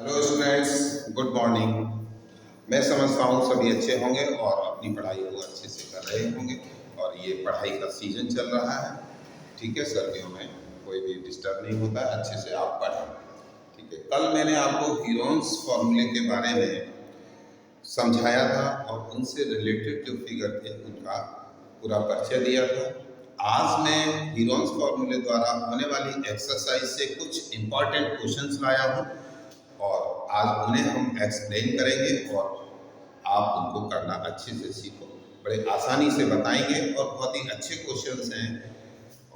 Hello students, good morning. मैं समझता हूँ सभी अच्छे होंगे और अपनी पढ़ाई को अच्छे से कर रहे होंगे। और ये पढ़ाई का सीजन चल रहा है, ठीक है। सर्दियों में कोई भी डिस्टर्ब नहीं होता है, अच्छे से आप पढ़ें, ठीक है। कल मैंने आपको हीरोन्स फॉर्मूले के बारे में समझाया था और उनसे रिलेटेड जो फिगर थे उनका पूरा परिचय दिया था। आज मैं हीरोन्स फॉर्मूले द्वारा होने वाली एक्सरसाइज से कुछ इम्पॉर्टेंट क्वेश्चंस लाया हूँ और आज उन्हें हम एक्सप्लेन करेंगे और आप उनको करना अच्छे से सीखो। बड़े आसानी से बताएंगे और बहुत ही अच्छे क्वेश्चंस हैं।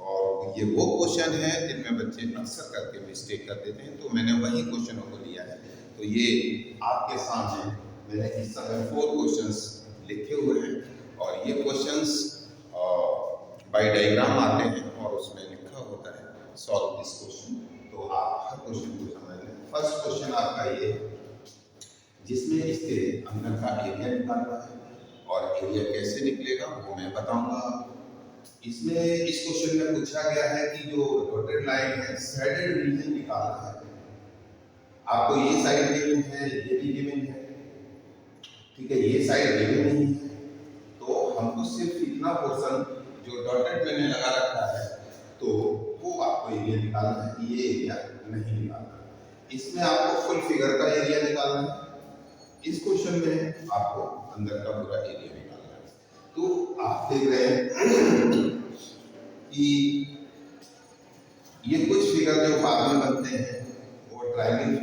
और ये वो क्वेश्चन हैं जिनमें बच्चे अक्सर करके मिस्टेक कर देते हैं, तो मैंने वही क्वेश्चनों को लिया है। तो ये आपके सामने मैंने इस समय 4 क्वेश्चंस लिखे हुए हैं और ये क्वेश्चंस बाय डायग्राम आते हैं और उसमें लिखा होता है सॉल्व दिस क्वेश्चन। तो आप हर क्वेश्चन को समझ लें। फर्स्ट क्वेश्चन आपका ये, जिसमें इसके अंदर का एरिया निकालना है और एरिया कैसे निकलेगा वो मैं बताऊंगा। इसमें इस क्वेश्चन में पूछा गया है कि जो डॉटेड लाइन है शेडेड रीजन निकालना है। आपको ये साइड गिवन है, ये भी गिवन है, ठीक है। ये साइड गिवन नहीं है, तो हमको सिर्फ इतना पोर्शन जो डॉटेड मैंने लगा रखा है तो वो आपको एरिया निकालना है। ये एरिया नहीं निकालना। इसमें आपको फुल फिगर का एरिया निकालना है। इस क्वेश्चन में आपको अंदर का पूरा एरिया निकालना है। तो आप देख रहे हैं कि ये कुछ फिगर जो बाद में बनते हैं वो ट्रायंगल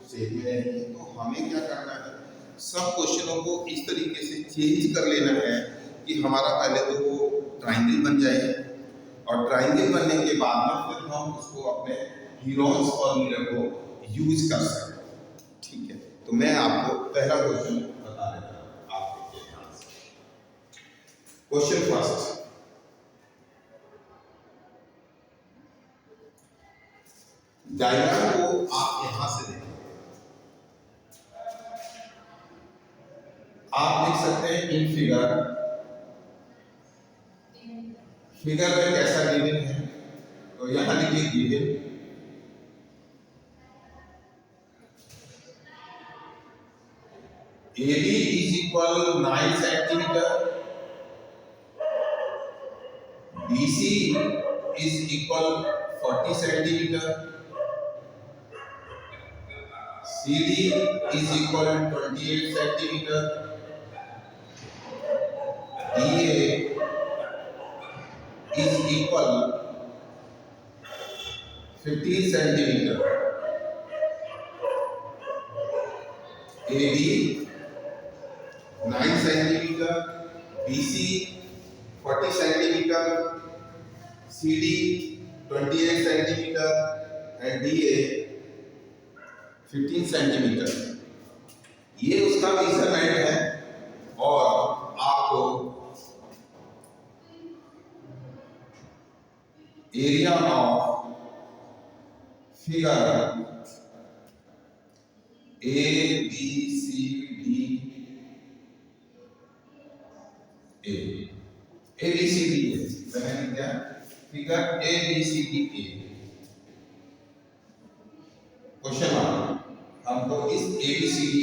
शेप में नहीं है। तो हमें क्या करना है, सब क्वेश्चनों को इस तरीके से चेंज कर लेना है कि हमारा पहले तो वो ट्रायंगल बन जाए और ट्रायंगल बनने के बाद में फिर हम उसको अपने हीरोन्स फॉर्मूले को यूज कर सकते, ठीक है। तो मैं आपको पहला क्वेश्चन बता देता हूं, आप देखिए ध्यान से। क्वेश्चन फर्स्ट, डायग्राम को आप यहां से देखें। आप देख सकते हैं इन फिगर में कैसा गिवन है, तो यहां लिखिए given AB is equal 9 centimetre, BC is equal 40 centimetre, CD is equal 28 centimetre, DA is equal 15 centimetre, AB 9 centimetre, BC 40 centimetre, CD 28 centimetre and DA 15 centimetre. ये उसका मेजरमेंट है और आपको एरिया ऑफ फिगर ABCD मैंने क्या figure ABCD। Question हमको इस ABCD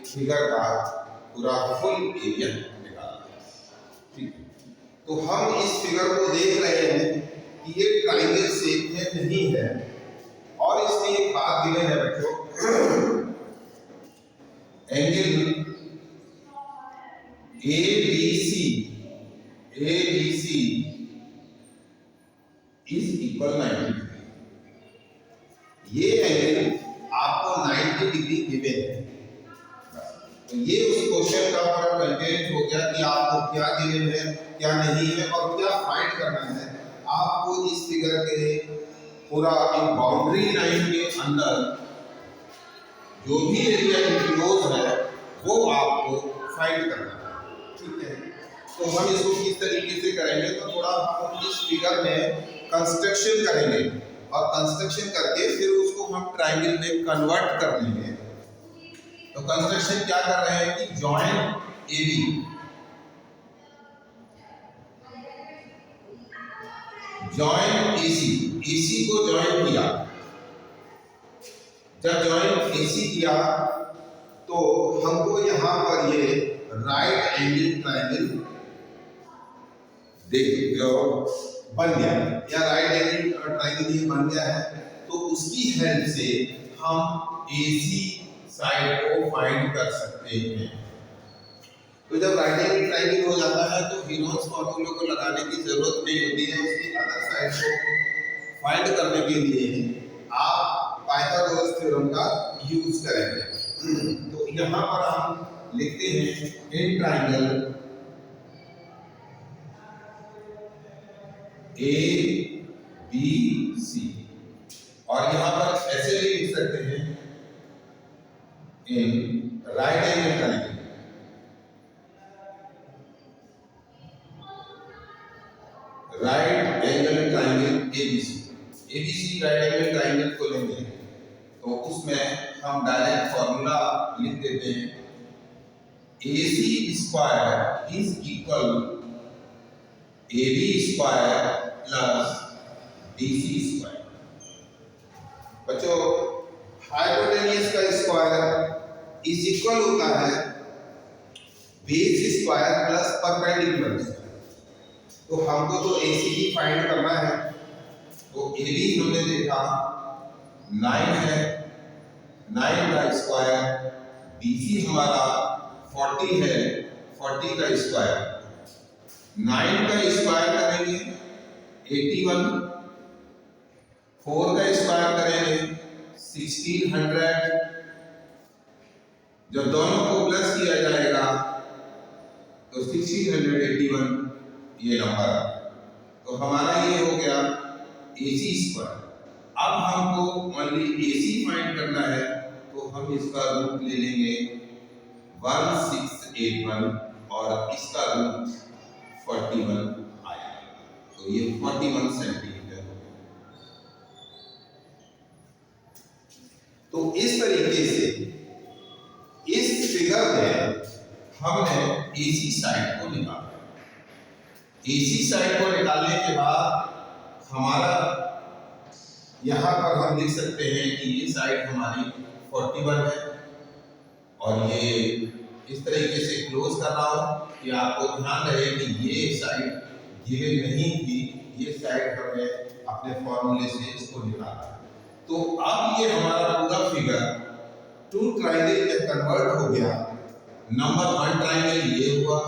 figure का पूरा फुल एरिया निकालना है, ठीक है। तो हम इस फिगर को देख रहे हैं कि ये ट्रायंगल शेप में नहीं है और इसमें एक बात गिवन है बच्चों, angle ABC is equal 90 degree. ये एंगल आपको 90 डिग्री गिवन है। तो ये उस क्वेश्चन का पूरा कंटेंट हो गया कि आपको क्या गिवन है, क्या नहीं है और क्या फाइंड करना है। आपको इस फिगर के पूरा एक बाउंड्री लाइन के अंदर जो भी एरिया इंक्लोज है वो आपको फाइंड करना है, ठीक है। तो हम इसको किस तरीके से करेंगे, तो थोड़ा हम इस फिगर में कंस्ट्रक्शन करेंगे और कंस्ट्रक्शन करके फिर उसको हम ट्रायंगल में कन्वर्ट कर लेंगे। तो कंस्ट्रक्शन क्या कर रहे हैं कि जॉइन AB, जॉइन AC को जॉइन किया। जब जॉइंट AC किया तो हमको यहाँ पर ये राइट एंगल ट्रायंगल देखो बन गया, या राइट एंगल ट्रायंगल ये बन गया है। तो उसकी हेल्प से हम AC साइड को फाइंड कर सकते हैं। तो जब राइट एंगल ट्रायंगल हो जाता है तो हीरोन्स फॉर्मूले को लगाने की जरूरत नहीं होती है। उसकी अदर साइड को फाइंड करने के लिए आप पाइथागोरस थ्योरम का यूज करेंगे। तो यहाँ पर हम लिखते हैं इन ट्रायंगल ABC, और यहाँ पर ऐसे भी लिख सकते हैं in right angle triangle ABC right angle triangle को लेंगे तो उसमें हम डायरेक्ट फॉर्मूला लिख देते हैं AC square is equal AB square plus BC square. बच्चों हाइपोटेन्यूज का स्क्वायर इज इक्वल होता है base square plus perpendicular square. तो हमको तो AC ही फाइंड करना है। तो AB हमने देखा 9 है, 9 का स्क्वायर, BC हमारा 40 है, 40 का स्क्वायर, 9 का स्क्वायर करेंगे 81, 4 का स्क्वायर करेंगे 1600। जब दोनों को प्लस किया जाएगा तो 1681 ये नंबर। तो हमारा ये हो गया AC स्क्वायर। अब हमको ओनली AC फाइंड करना है तो हम इसका रूट ले लेंगे 1681 और इसका रूट 41 आएगा। तो ये 41 सेंटीमीटर हो गया। तो इस तरीके से इस फिगर में हमने AC साइड को निकाला। AC साइड को निकालने के बाद हमारा यहाँ पर हम लिख सकते हैं कि ये साइड हमारी 41 है, और ये इस तरीके से क्लोज कर रहा हूँ कि आपको ध्यान रहे कि ये साइड गिवन नहीं थी, ये साइड हमने अपने फॉर्मूले से इसको निकाला। तो अब ये हमारा पूरा फिगर 2 ट्रायंगल में कन्वर्ट हो गया। नंबर 1 ट्रायंगल ये हुआ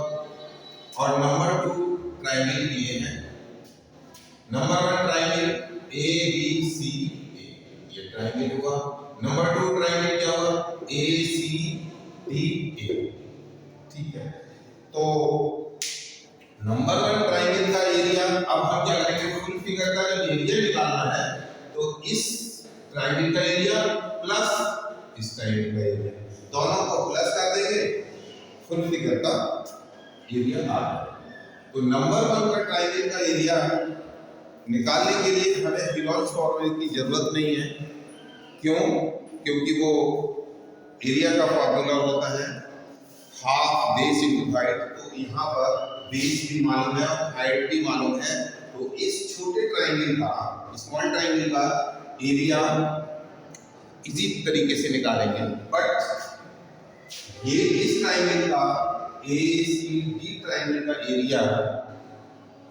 और नंबर 2 ट्रायंगल ये है। नंबर 1 ट्रायंगल ABCA ये ट्रायंगल हुआ। नंबर 2 ट्रायंगल क्या हुआ ACDA। ठीक है, तो नंबर 1 ट्रायंगल का एरिया, अब हम क्या करेंगे, फुल फिगर का जब एरिया निकालना है तो इस ट्रायंगल का एरिया प्लस इस ट्रायंगल का एरिया, दोनों को प्लस कर देंगे, फुल फिगर का एरिया आ जाएगा। तो नंबर 1 का ट्रायंगल का एरिया निकालने के लिए हमें हीरोन्स फॉर्मूले की जरूरत नहीं है। क्यों? क्योंकि वो एरिया का फॉर्मूला होता है हाफ बेस इनटू हाइट। तो यहाँ पर बेस भी मालूम है और हाइट भी मालूम है। तो इस छोटे ट्रायंगल का, स्मॉल ट्रायंगल का एरिया इसी तरीके से निकालेंगे। बट ये इस ट्रायंगल का ACD ट्रायंगल का एरिया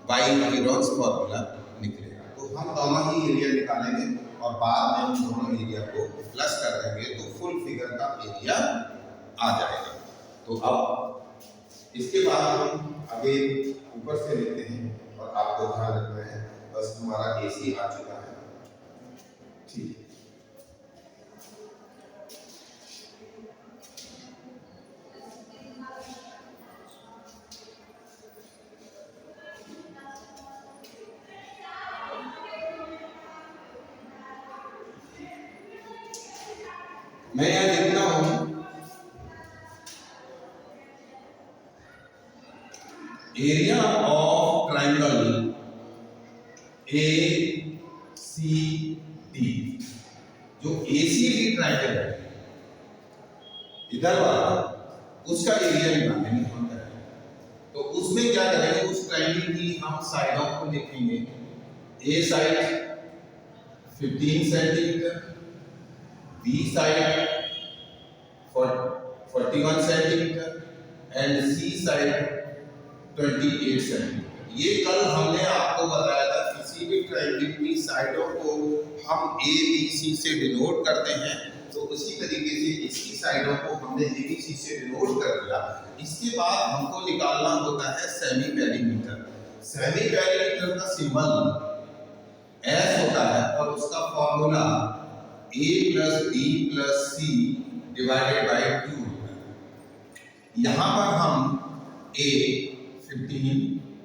बाय हीरोन्स फॉर्मूला निकलेगा। तो हम दोनों ही एरिया निकालेंगे और बाद में हम दोनों एरिया को प्लस कर देंगे तो फुल फिगर का एरिया आ जाएगा। तो अब इसके बाद हम आगे ऊपर से लेते हैं और आपको ध्यान रखना है, बस हमारा AC आ चुका है। ठीक है, मैं यहाँ लिखता हूं एरिया ऑफ ट्रायंगल ACD, जो ACD ट्रायंगल है इधर वाला, उसका एरिया निकालेंगे हम करेंगे। तो उसमें क्या करेंगे, उस ट्रायंगल की हम साइडों को देखेंगे। A side 15 centimetre, B side 41 centimetre and C side 28 centimetre. ये कल हमने आपको बताया था, किसी भी ट्रायंगल की साइडों को हम ए बी सी से डिनोट करते हैं, तो उसी तरीके से इसकी साइडों को हमने ए बी सी से डिनोट कर दिया। इसके बाद हमको निकालना होता है सेमी पेरीमीटर। सेमी पेरीमीटर का सिंबल एस होता है और उसका formula a plus B plus C divided by 2 होता है। यहाँ पर हम a 15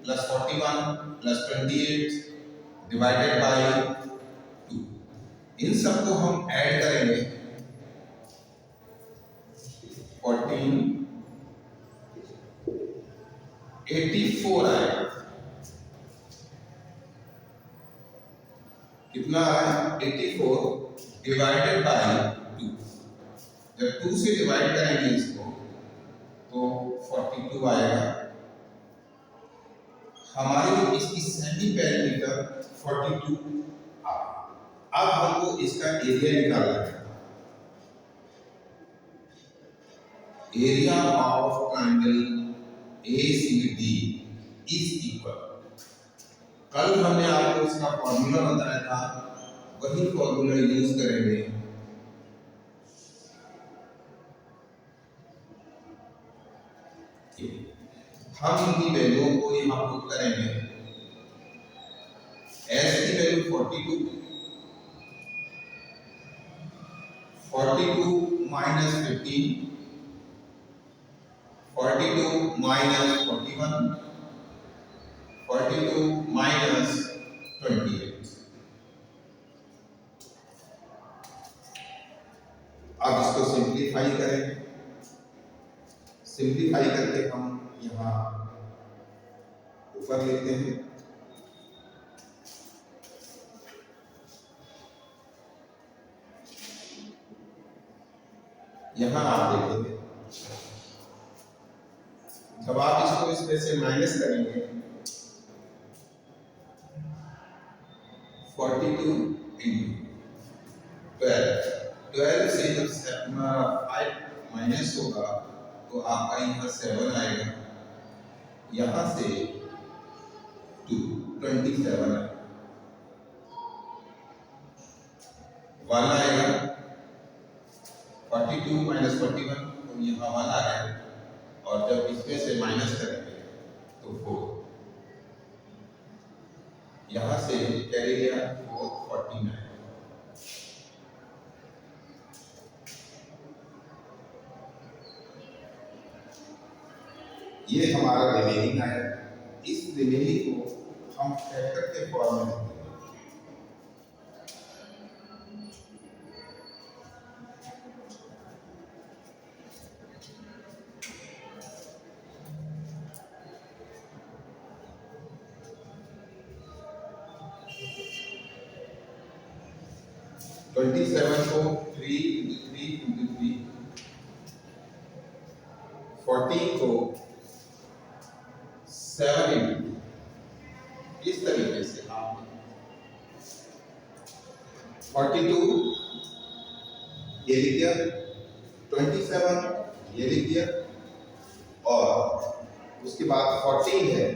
plus 41 plus 28 divided by 2, इन सबको हम ऐड करेंगे। 14 84 आएगा। कितना है? 84 डिवाइडेड बाय 2। जब 2 से डिवाइड करेंगे इसको तो 42 आएगा। हमारी इसकी सेमी पेरीमीटर 42 आ। अब हमको इसका एरिया निकालना है। Area of triangle ACD is equal, कल हमने आपको इसका फॉर्मूला बताया था, वही फॉर्मूला यूज करेंगे। हम इनकी वैल्यूओं को यहाँ पुट करेंगे। S की वैल्यू 42 माइनस 15, 42 माइनस 41, 42 माइनस 28। अब इसको सिंप्लीफाई करेंगे। सिंप्लीफाई करके हम यहाँ ऊपर लिखते हैं। यहाँ आप देखेंगे, जब आप इसको इसमें से माइनस करेंगे 42 इंटू 12 से जब 5 माइनस होगा तो आपका यहाँ 7 आएगा, यहाँ से 27 आएगा, 1 आएगा। 42 माइनस 41 तो यहाँ 1 आ गया, और जब इसमें से माइनस करेंगे तो 4, यहाँ से कैरी लिया 49। ये हमारा रिमेनिंग आया। इस रिमेनिंग को हम फैक्टर के फॉर्म में लिखेंगे। को 3 into 3 into 3, 14 को 7 into 2, इस तरीके से आप 42 ये लिख दिया, 27 ये लिख दिया, और उसके बाद 14 है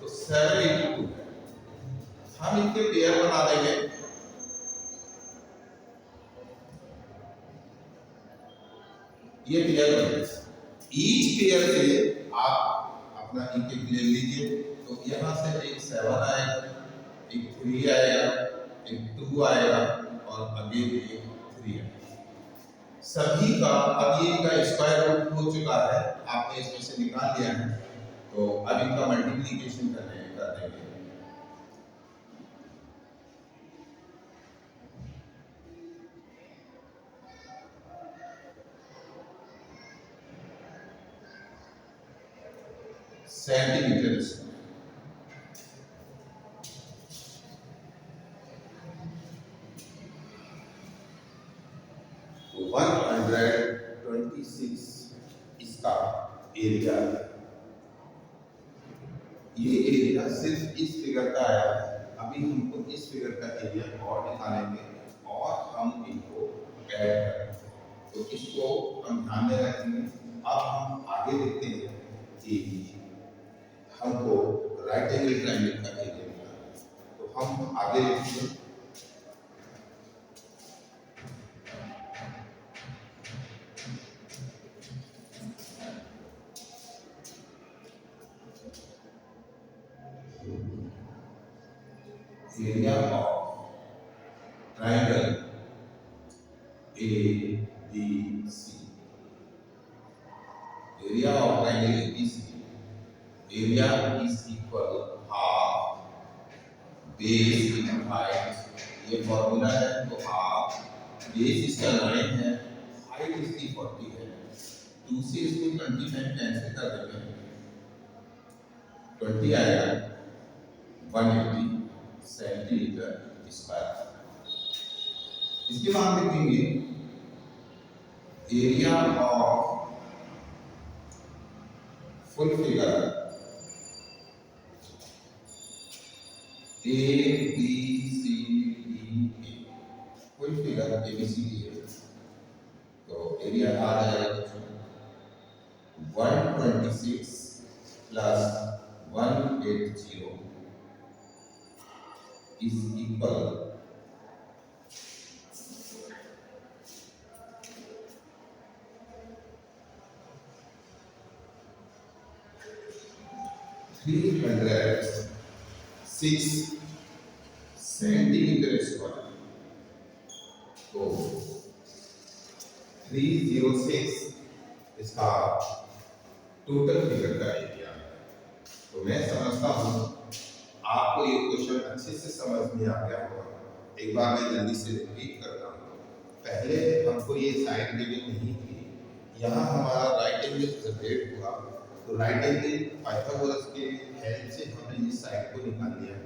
तो 7 into 2 है। हम इनके पेयर बना देंगे। ये पेयर बनेगा। ईच पेयर से आप अपना एक एक ले लीजिए। तो यहाँ से एक 7 आएगा, एक 3 आएगा, एक 2 आएगा, और अगेन एक 3 आएगा। सभी का अब ये इनका स्क्वायर रूट हो चुका है, आपने इसमें से निकाल लिया है, तो अब इनका मल्टीप्लिकेशन कर देंगे। सेंटीमीटर स्क्वायर, 126 इसका एरिया है। ये एरिया सिर्फ इस फिगर का आया है। अभी हमको इस फिगर का एरिया और निकालेंगे, और हम इनको ऐड करना है। तो इसको हम ध्यान में रखेंगे। अब हम आगे देखते हैं कि हमको राइट एंगल ट्रायंगल का एरिया मिला है। तो हम आगे देखते हैं। Area of triangle ABC, area of triangle ABC, area is equal half base into height। ये फॉर्मूला है। तो हाफ बेस इसका 9 है, हाइट इसकी 40 है। 2 से इसको 25 कैंसिल कर देंगे, 20 आएगा 180 सेंटीमीटर स्क्वायर। इसके बाद देखेंगे area of full figure ABCDE, full figure ABCD है। तो एरिया आ जाएगा 126 plus 180 is equal 306 centimetre square. तो 306 इसका टोटल फिगर का एरिया है। तो मैं समझता हूँ आपको ये क्वेश्चन अच्छे से समझ में आ गया होगा। एक बार मैं जल्दी से रिपीट करता हूँ। पहले हमको ये साइड गिवन नहीं थी, यहाँ हमारा राइट एंगल जनरेट हुआ। तो राइट एंगल पाइथागोरस के हेल्प से हमने इस साइड को निकाल लिया,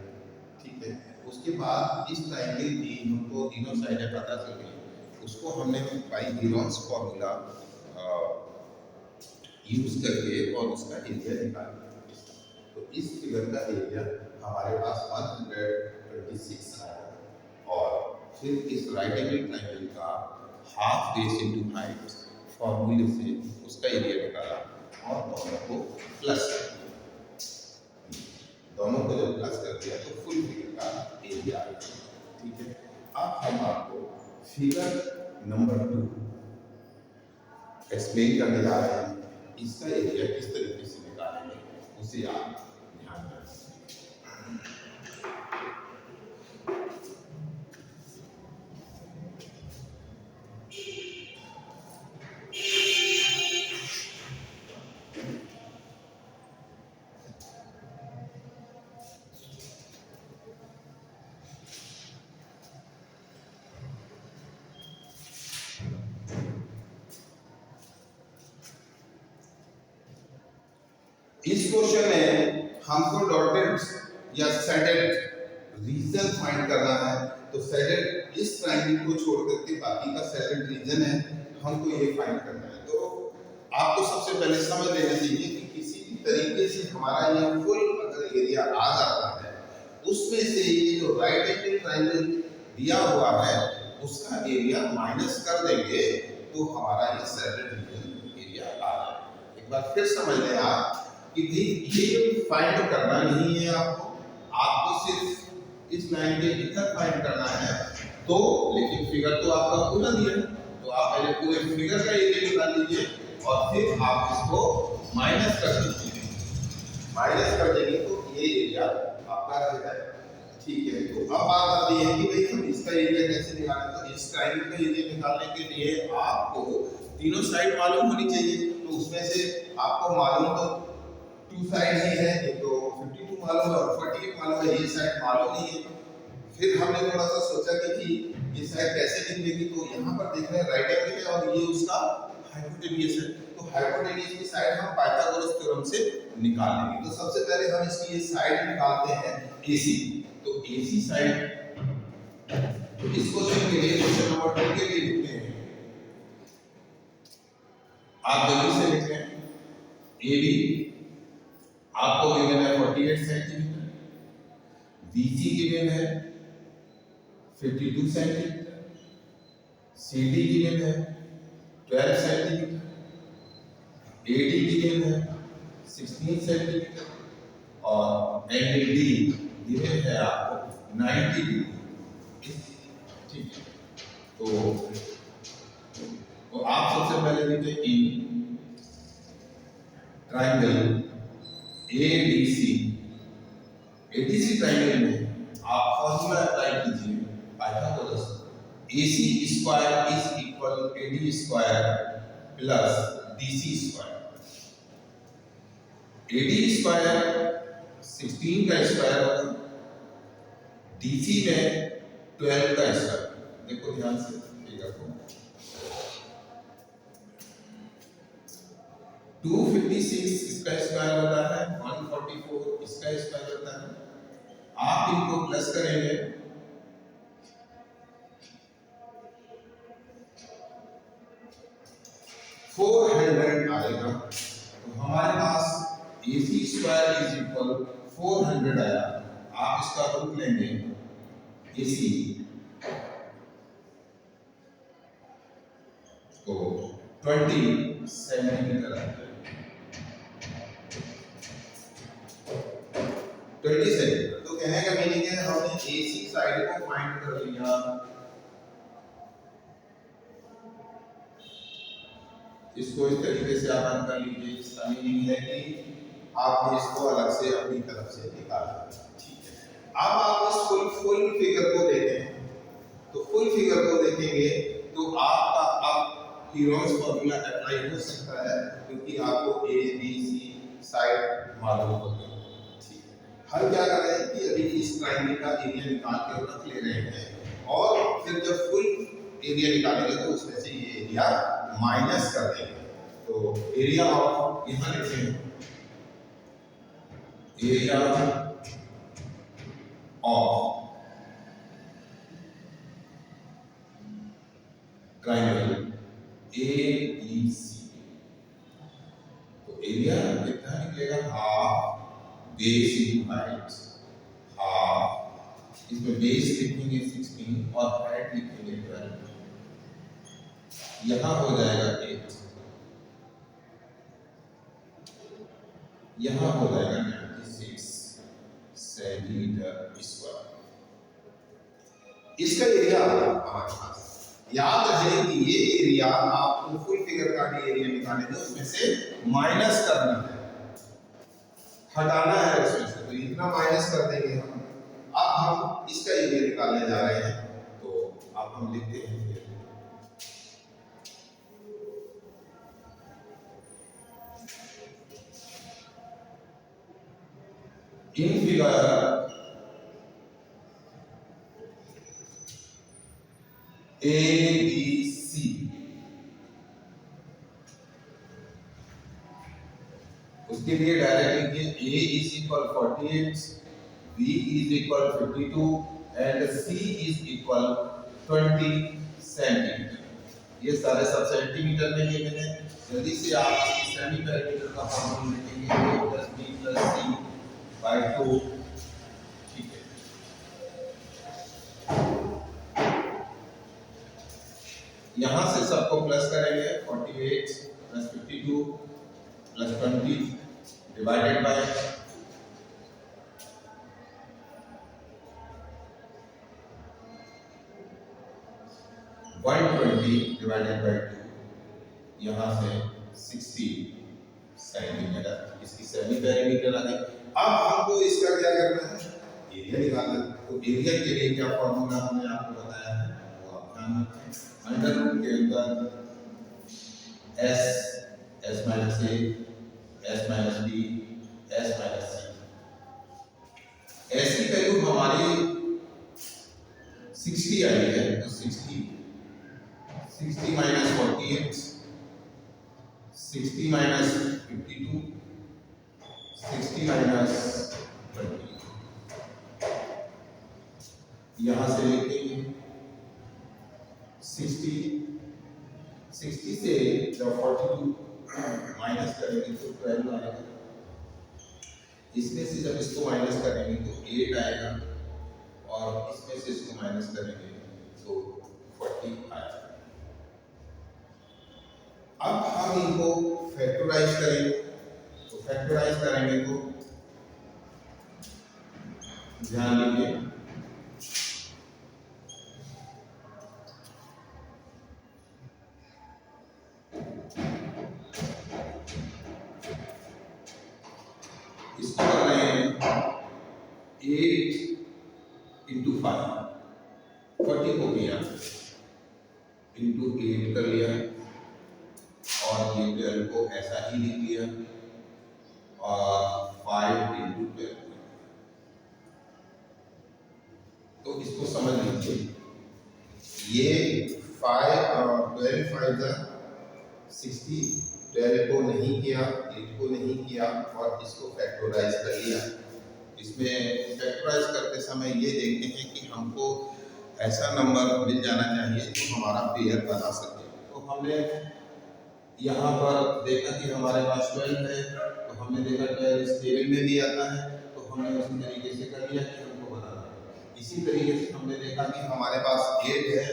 ठीक है। उसके बाद इस ट्रायंगल की हमको तीनों साइडें पता चल गई, उसको हमने पाइथागोरस फॉर्मूला यूज करके और उसका एरिया निकाला। तो इस फिगर का एरिया हमारे पास 126 आया। और फिर इस राइट एंगल ट्रायंगल का हाफ बेस इनटू हाइट फॉर्मूले से उसका एरिया निकाला और दोनों को प्लस कर दिया। दोनों को जब प्लस कर दिया तो फुल फिगर का एरिया आ गया, ठीक है। अब हम आपको फिगर नंबर 2 एक्सप्लेन करने जा रहे हैं। इसका एरिया किस तरीके से निकालेंगे उसे आप ध्यान रखें। इस क्वेश्चन में हमको डॉटेड या शेडेड रीजन फाइंड करना है। तो शेडेड इस ट्रायंगल को छोड़ करके बाकी का शेडेड रीजन है, हमको ये फाइंड करना है। तो आपको सबसे पहले समझ लेना चाहिए कि किसी भी तरीके से हमारा ये फुल अगर एरिया आ जाता है, उसमें से ये जो राइट एंगल ट्रायंगल दिया हुआ है उसका एरिया माइनस कर देंगे तो हमारा ये शेडेड रीजन एरिया आ जाएगा। एक बार फिर समझ लें आप कि ये फाइंड करना नहीं है आपको सिर्फ इस लाइन के इधर फाइंड करना है। तो लेकिन फिगर तो आपका पूरा दिया है, तो आप पहले पूरे फिगर का एरिया निकाल लीजिए और फिर आप इसको माइनस कर दीजिए। माइनस कर देंगे तो ये एरिया आपका रह जाएगा, ठीक है। तो अब बात आती है कि भाई हम इसका एरिया कैसे निकालें। तो इस ट्रायंगल का एरिया निकालने के लिए आपको तीनों साइड मालूम होनी चाहिए। तो उसमें से आपको मालूम तो 2 साइड ही है, एक तो 52 मालूम है और 48 मालूम है, ये साइड मालूम नहीं है। फिर हमने थोड़ा सा सोचा कि ये साइड कैसे निकलेगी। तो यहाँ पर देख रहे हैं राइट एंगल है और ये उसका हाइपोटेन्यूज है। तो हाइपोटेन्यूज की साइड हम पाइथागोरस थ्योरम से निकाल लेंगे। तो सबसे पहले हम इसकी ये साइड निकालते हैं AC। तो AC साइड तो इस क्वेश्चन के लिए क्वेश्चन नंबर 2 के लिए लिखते हैं, आप जल्दी से लिखें। AB आपको गिवन है 48 सेंटीमीटर, BC गिवन है 52 सेंटीमीटर, CD गिवन है 12 सेंटीमीटर, AD गिवन है 16 सेंटीमीटर और एंगल D गिवन है आपको 90 डिग्री। ठीक है, तो आप सबसे पहले लिखें इन ट्राइंगल ADC ट्राइंगल में आप फॉर्मूला अप्लाई कीजिए Pythagoras. AC square is equal AD square plus DC square. AD square 16 का स्क्वायर होगा, DC में 12 का स्क्वायर। देखो ध्यान से फिगर को, 256 इसका स्क्वायर होता है, 144 इसका स्क्वायर होता है। आप इनको प्लस करेंगे 400 आएगा, तो हमारे पास AC स्क्वायर इज इक्वल 400 आया। आप इसका रूट लेंगे AC तो 20 सेंटीमीटर आता है, 20 सेंटीमीटर। तो कहने का मीनिंग है हमने AC साइड को फाइंड कर लिया। इसको इस तरीके से आप कर लीजिए। इसका मीनिंग है कि आपने इसको अलग से अपनी तरफ से निकाला। ठीक है, अब आप इस फुल फिगर को देखें, तो फुल फिगर को देखेंगे तो आपका अब हीरोज फॉर्मूला अप्लाई हो सकता है, क्योंकि आपको ABC साइड मालूम होगी। ठीक है, हम क्या कर रहे हैं कि अभी इस ट्रायंगल का एरिया निकाल के रख ले रहे हैं, और फिर जब फुल एरिया निकालेंगे तो उसमें से ये एरिया माइनस कर देंगे। तो एरिया ऑफ, यहां लिखें एरिया ऑफ ट्रायंगल ABC, तो एरिया कितना निकलेगा, half base in height, half, इसमें बेस लिखेंगे 16 और हाइट लिखेंगे 12, यहां हो जाएगा 8, यहां हो जाएगा 96 सेंटीमीटर स्क्वायर। इसका एरिया हमारे पास याद रहे कि ये एरिया आपको फुल फिगर का भी एरिया निकालने दो, उसमें से माइनस करना है, हटाना है उसमें से, तो इतना माइनस कर देंगे हम। अब हम इसका एरिया निकालने जा रहे हैं, तो अब हम लिखते हैं इन फिगर ABC, उसके लिए डायरेक्ट लिखिए A is equal 48, B is equal 52 and C is equal 20 centimetre. ये सारे सब सेंटीमीटर में गिवन है। जल्दी से आप इसकी सेमी पैरामीटर का फॉर्मूला लिखेंगे A + B + C by 2। ठीक है, यहां से सबको प्लस करेंगे, 48 + 52 + 20 डिवाइडेड बाय 120 डिवाइडेड बाय 2, यहां से 60 सेंटीमीटर इसकी सेमी पैरामीटर आ गई। अब हमको इसका क्या करना है, एरिया निकालना है। तो एरिया के लिए क्या फॉर्मूला हमने आपको बताया है, वो आप ध्यान रखें। अंडर रूट के अंदर S - A, S - B, S - C। S की वैल्यू हमारी 60 आई है, तो 60 - 48, 60 - 52, 60 - 20, यहां से लिखेंगे 60 से जब 42 माइनस करेंगे तो 12 आएगा, इसमें से जब इसको माइनस करेंगे तो 8 आएगा, और इसमें से इसको माइनस करेंगे तो 40 आएगा। अब हम इनको फैक्टराइज करेंगे, तो फैक्टराइज करेंगे तो ध्यान दीजिए, इसको कर रहे हैं 8 × 5 40 को किया इंटू 8 कर लिया और ये 12 को ऐसा ही लिख लिया और 5 × 12। तो इसको समझ लीजिए, ये 12 5 60, 12 को नहीं किया, 8 को नहीं किया और इसको फैक्टराइज कर लिया। इसमें फैक्टराइज करते समय ये देखते हैं कि हमको ऐसा नंबर मिल जाना चाहिए जो हमारा पेयर बना सके। तो हमने यहाँ पर देखा कि हमारे पास 12 है, तो हमने देखा 12 इस टेबल में भी आता है, तो हमने उसी तरीके से कर लिया कि हमको बनाना है। इसी तरीके से हमने देखा कि हमारे पास 8 है,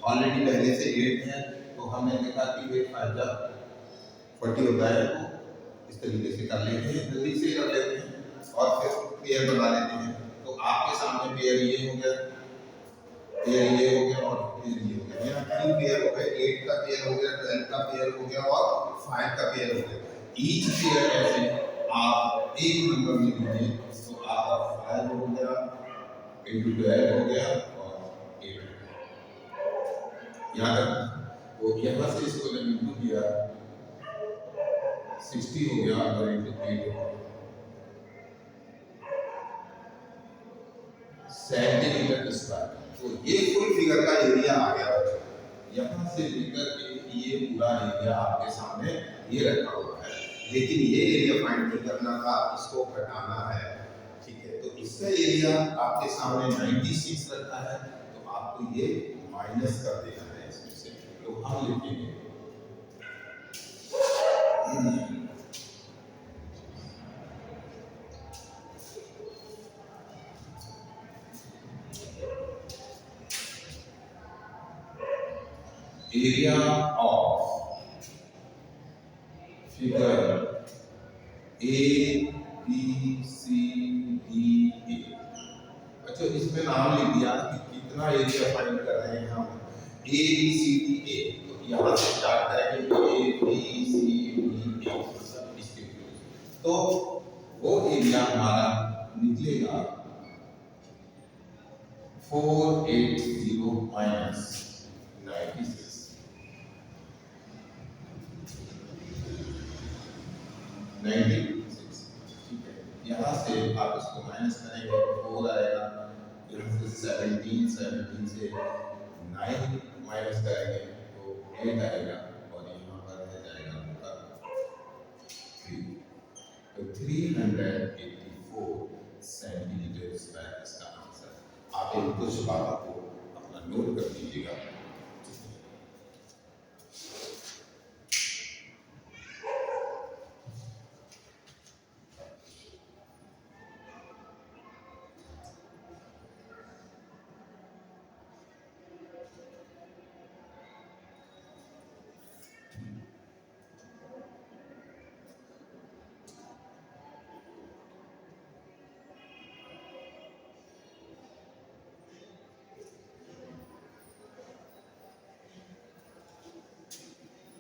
ऑलरेडी पहले से 8 है, तो हमने देखा कि 8 5 40 होता है, तो इस तरीके से कर लेते हैं, जल्दी से कर लेते हैं और फिर पेयर बना लेते हैं। तो आपके सामने पेयर ये हो गया, पेयर ये हो गया और पेयर ये हो गया, यहाँ 3 पेयर हो गए, 8 का पेयर हो गया, 12 का पेयर हो गया और 5 का पेयर हो गया। ईच पेयर ऐसे आप एक नंबर में लीजिए, तो आपका 5 हो गया इंटू 12 हो गया और 8 हो गया, यहाँ तक। तो यहाँ से इसको जब इंटू किया 60 हो गया और इंटू 8 हो गया, सेंटीमीटर स्क्वायर। तो ये फुल फिगर का एरिया आ गया। यहाँ से लेकर के ये पूरा एरिया आपके सामने ये रखा हुआ है, लेकिन ये एरिया फाइंड नहीं करना था, इसको घटाना है, ठीक है। तो इसका एरिया आपके सामने 96 रखा है, तो आपको ये माइनस कर देना है इसमें से। तो हम लिखेंगे एरिया ऑफ फिगर ABCDE। अच्छा, इसमें नाम लिख दिया कि कितना एरिया फाइंड कर रहे हैं हम, ABCDE। तो यहाँ से स्टार्ट करेंगे ABCDE, तो वो एरिया हमारा निकलेगा 480 माइनस 96, 96, ठीक है। यहाँ से आप इसको माइनस करेंगे 4 आएगा, यहाँ से 17 से 9 माइनस करेंगे तो 8 आएगा और यहाँ पर रह जाएगा आपका 3। तो 384 सेंटीमीटर स्क्वायर इसका आंसर। आप इन कुछ बातों को अपना नोट कर लीजिएगा।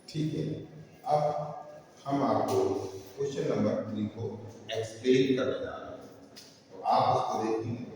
ठीक है, अब हम आपको क्वेश्चन नंबर 3 को एक्सप्लेन करने जा रहे हैं, तो आप उसको देखेंगे।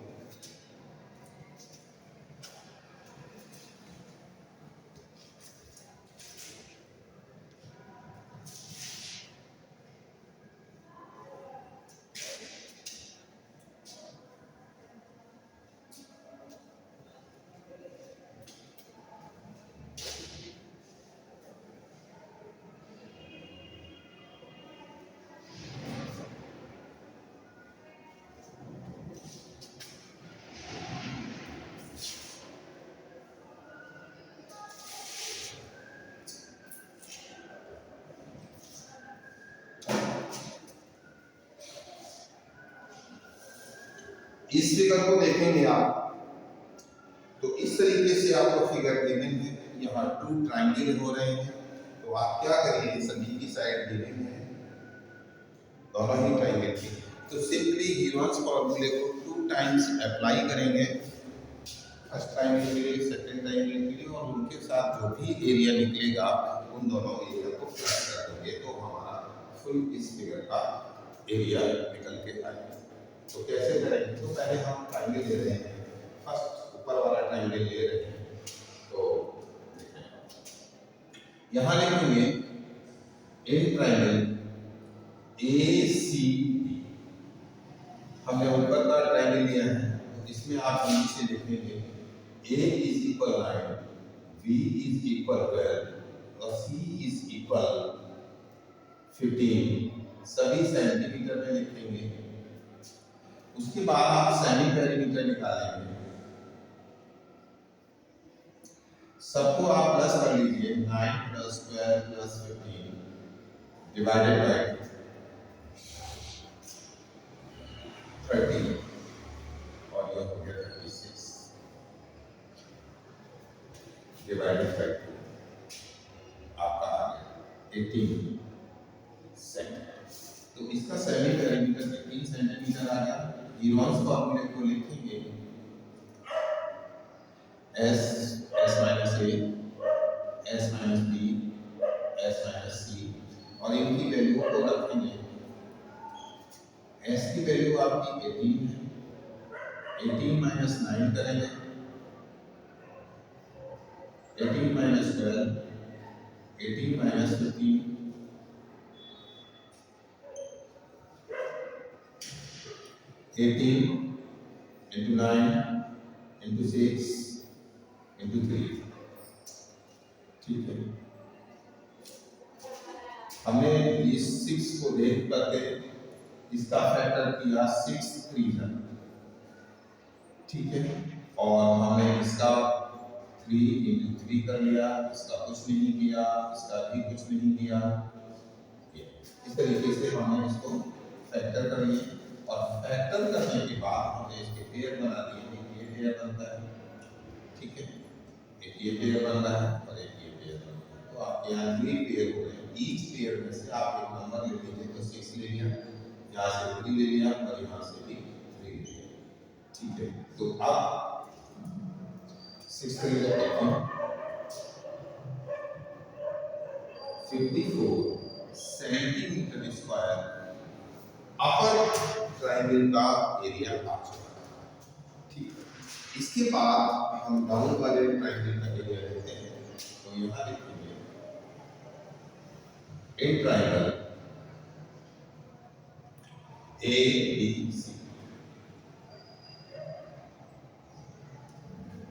इस फिगर को देखेंगे आप, तो इस तरीके से आपको फिगर गिवन है, यहाँ 2 ट्राइंगल हो रहे हैं, तो तो आप क्या करिए, सभी की साइड गिवन है, दोनों ही ट्राइंगल की, तो सिंपली गिवन्स फॉर्मूले को 2 टाइम्स अप्लाई करेंगे, फर्स्ट ट्राइंगल के लिए, सेकंड ट्राइंगल के लिए, और उनके साथ जो भी एरिया निकलेगा उन दोनों एरिया को प्लस कर देंगे, तो हमारा फुल इस फिगर का एरिया निकल के आएगा। तो कैसे करेंगे, तो पहले हम ट्राइंगल ले रहे हैं, फर्स्ट ऊपर वाला ट्राइंगल ले रहे हैं, तो यहाँ लिखेंगे इन ट्राइंगल ACD, हमने ऊपर का ट्राइंगल लिया है, तो इसमें आप नीचे लिखेंगे A is equal 9, B is equal 12 और C इज इक्वल 15, सभी सेंटीमीटर में लिखेंगे। उसके बाद आप सेमी पेरीमीटर निकालेंगे, सबको आप प्लस कर लीजिए, 9 + 12 + 15 डिवाइडेड बाय 30 और यह हो गया 36 डिवाइडेड बाय 2, आपका आ गया 18 सेंटीमीटर। तो इसका सेमी पेरीमीटर 18 सेंटीमीटर आ गया। गिवन्स फॉर्मूले को लिखेंगे S S - A S - B S - C और इनकी वैल्यू को रखेंगे। S की वैल्यू आपकी 18 है, 18 - 9 करेंगे, 18 - 12, 18 - 15, 18 into 9 into 6 into 3, ठीक है। हमने इस 6 को देख करके इसका फैक्टर किया 6 3 है, ठीक है, और हमने इसका 3 into 3 कर लिया, इसका कुछ नहीं किया, इसका भी कुछ नहीं किया। इस तरीके से हमने इसको फैक्टर कर लिया, और फैक्टर करने के बाद हमने इसके पेयर बना दिए। एक ये पेयर बनता है, ठीक है, एक ये पेयर बन रहा है और एक ये पेयर बन रहा है, तो आपके यहाँ 3 पेयर हो गए। ईच पेयर में से आप एक नंबर ले लीजिए, तो 6 ले लिया, यहाँ से 3 ले लिया और यहाँ से भी 3 ले लिया, ठीक है। तो अब 6 3 54 सेंटीमीटर स्क्वायर अपर ट्राइंगल का एरिया आ चुका है, ठीक है। इसके बाद हम डाउन वाले ट्राइंगल का एरिया लेते हैं, तो यहाँ लिखेंगे इन ट्राइंगल ABC,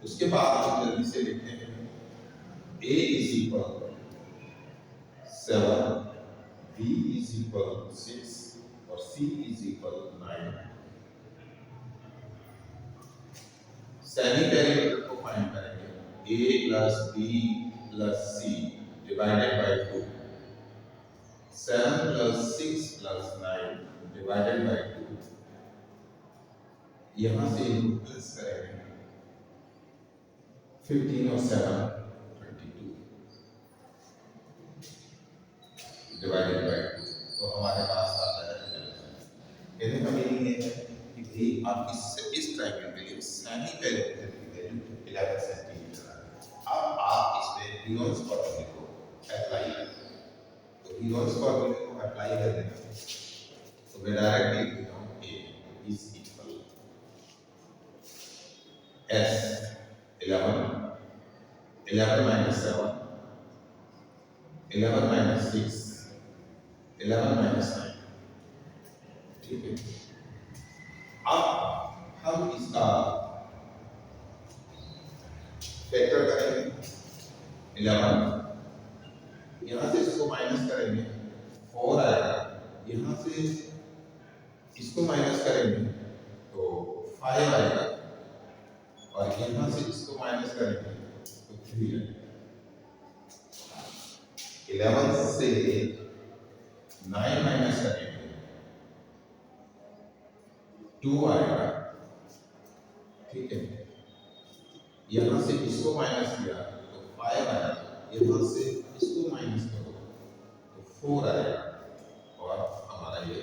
उसके बाद हम जल्दी से लिखते हैं A is equal 7, B is equal 6 और C is equal 9। Semi perimeter को फाइंड करेंगे, A + B + C divided by 2, 7 + 6 + 9 divided by 2, यहाँ से प्लस करेंगे 15 और 7 22 डिवाइडेड बाय 2, तो हमारे पास आता है 11। कहने का मीनिंग ये है कि भाई आप इस ट्राइंगल के लिए सेमी पेरीमीटर की वैल्यू 11 सेंटीमीटर है। अब आप इसमें गिवन्स फॉर्मूले को अप्लाई करें, तो गिवन्स फॉर्मूले को अप्लाई करने का तो मैं डायरेक्टली लिख देता हूँ A इज इक्वल S 11 11 - 7 11 - 6 11 - 9, ठीक है। अब हम इसका फैक्टर करेंगे 11, यहाँ से इसको माइनस करेंगे 4 आएगा, यहाँ से इसको माइनस करेंगे तो 5 आएगा, और यहाँ से इसको माइनस करेंगे तो 3 आएगा। 11 से 9 माइनस करेंगे 2 आएगा, ठीक है। यहाँ से इसको माइनस किया तो 5 आएगा, यहाँ से इसको माइनस करो 4 आएगा और हमारा ये है,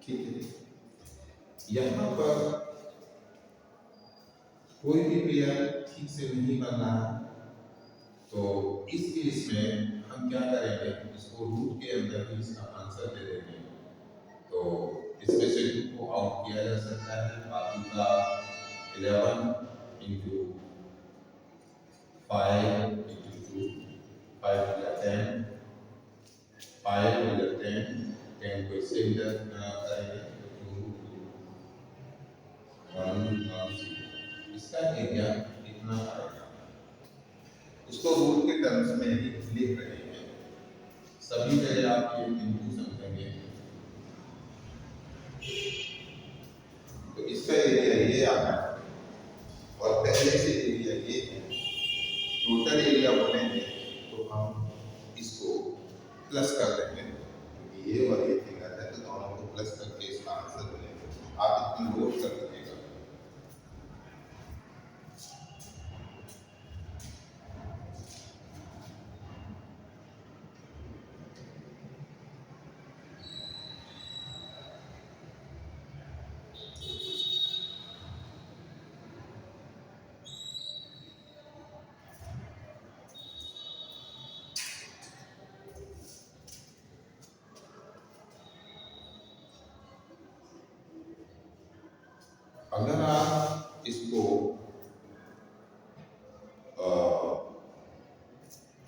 ठीक है। यहाँ पर कोई भी पेयर ठीक से नहीं बन रहा है, तो इस केस में हम क्या करेंगे, इसको रूट के अंदर ही इसका आंसर दे देंगे। तो इसमें से 2 को आउट किया जा सकता है, बाकी का 11 इंटू 5 इंटू 2, 5 या 10, 5 या 10, 10 को इससे इधर करेंगे तो 2 1 1 इसका एरिया कितना आएगा, उसको रूट के टर्म्स में ही लिख रहे हैं। सभी जगह आप ये बिंदु समझेंगे। तो इसका एरिया ये आता है और पहले से एरिया ये है। टोटल एरिया बोलेंगे तो हम इसको प्लस कर देंगे, क्योंकि ये और ये फिगर है तो दोनों को प्लस करके इसका आंसर मिलेगा। आप इतना नोट कर दीजिएगा। अगर आप इसको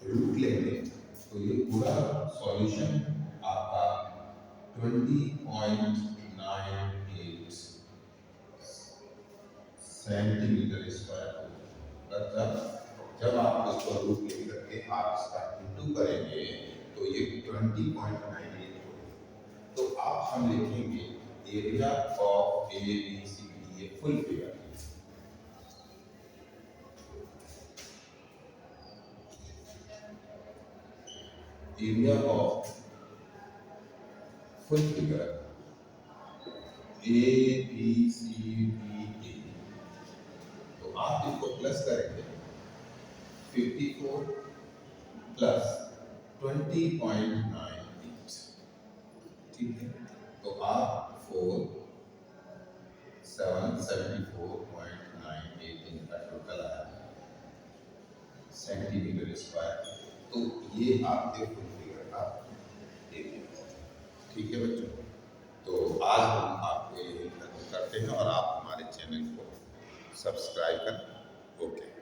रूट लेंगे तो ये पूरा सॉल्यूशन आपका 20.98 सेंटीमीटर स्क्वायर होगा। जब आप इसको रूट ले करके आप इसका इंटू करेंगे तो ये 20.98 होगा। तो आप हम लिखेंगे area of A B C D, ये full figure, area of full figure A B C D A. तो आप इसको प्लस करेंगे 54 प्लस 20.98, ठीक है। तो आप 4 774.98 इनका टोटल आया सेंटीमीटर स्क्वायर। तो ये आपके फुल फिगर का एरिया, ठीक है बच्चों। तो आज हम आपको यही खत्म करते हैं और आप हमारे चैनल को सब्सक्राइब करें। ओके।